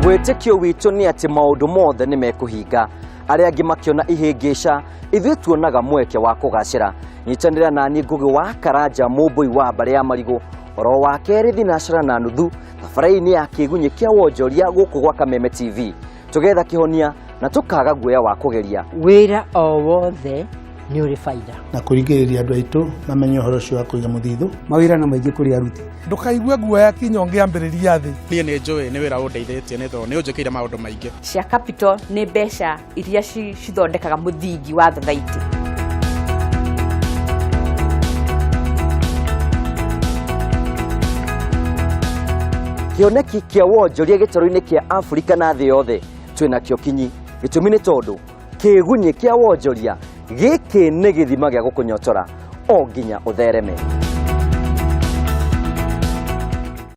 Wĩtĩkio witũ nĩ atĩ maũndũ mothe nĩ mekũhinga. Arĩa angĩ makiona ihĩngĩca, ithuĩ tuonaga mweke wa kũgacĩra. Nyitanĩra naniĩ Ngugi wa Karanja, mũmbũi wa Mbare ya Marigũ, oro wa kerĩ thinacara na nuthu, thabarĩ-inĩ ya kĩgunyĩ kĩa wonjoria gũkũ gwa Kameme TV. Tũgetha kĩhonia na tũkaga guoya wa kũgeria. Wĩra o wothe nĩ ũrĩ baida. Na kũringĩrĩria andũ aitũ mamenye ũhoro ũcio wa kũiga mũthithũ. Mawĩra na maingĩ kũrĩ aruti. Ndũkaigue guoya kinyonge ambĩrĩria thĩ. Niĩ nĩ njũĩ nĩ wĩra ũndeithĩtie nĩ tondũ nĩ ũnjĩkĩire maũndũ maingĩ. Cia capital nĩ mbeca iria cithondekaga mũthingi wa thathaitĩ. Kĩoneki kĩa wonjoria gĩtarũ-inĩ kĩa Afrika na thĩ yothe twĩna kĩo kinyi. Gĩtũmi nĩ tondũ kĩgunyĩ kĩa wonjoria gĩkĩ nĩ gĩthima gĩa gũkũnyotora o nginya ũthereme.